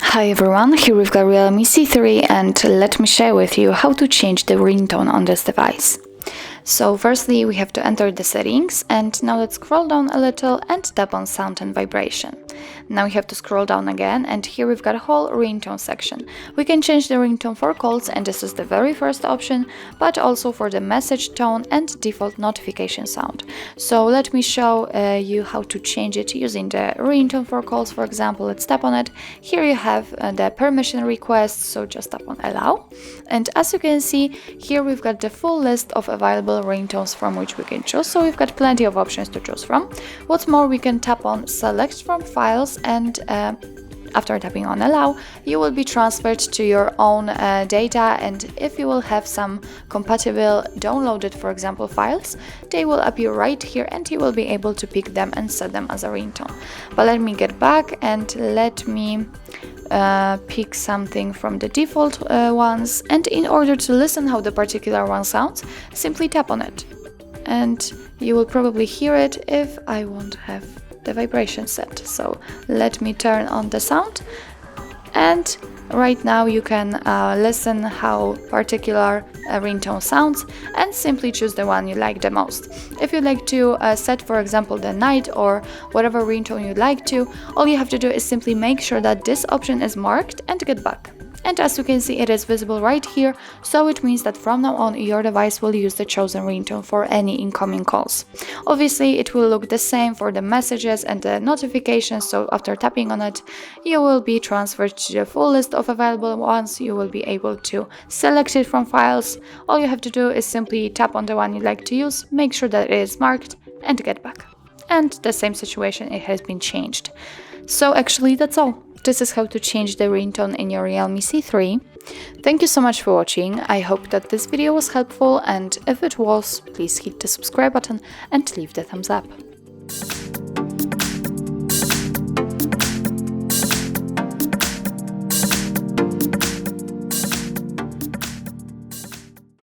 Hi everyone, here we've got REALME C3 and let me share with you how to change the ringtone on this device. So firstly we have to enter the settings, and now let's scroll down a little and tap on sound and vibration. Now we have to scroll down again, and here we've got a whole ringtone section. We can change the ringtone for calls, and this is the very first option, but also for the message tone and default notification sound. So let me show you how to change it using the ringtone for calls. For example, let's tap on it. Here you have the permission requests, so just tap on allow. And as you can see, here we've got the full list of available ringtones from which we can choose, so we've got plenty of options to choose from. What's more, we can tap on select from files, and after tapping on allow, you will be transferred to your own data, and if you will have some compatible downloaded, for example, files, they will appear right here and you will be able to pick them and set them as a ringtone. But let me get back and let me pick something from the default ones, and in order to listen how the particular one sounds, simply tap on it and you will probably hear it if I won't have the vibration set. So let me turn on the sound, and right now you can listen how particular ringtone sounds and simply choose the one you like the most. If you'd like to set, for example, the night or whatever ringtone you'd like to, all you have to do is simply make sure that this option is marked and get back. And as you can see, it is visible right here, so it means that from now on your device will use the chosen ringtone for any incoming calls. Obviously it will look the same for the messages and the notifications, so after tapping on it you will be transferred to the full list of available ones. You will be able to select it from files. All you have to do is simply tap on the one you like to use, make sure that it is marked, and get back. And the same situation, it has been changed. So actually that's all. This is how to change the ringtone in your REALME C3. Thank you so much for watching. I hope that this video was helpful, and if it was, please hit the subscribe button and leave the thumbs up.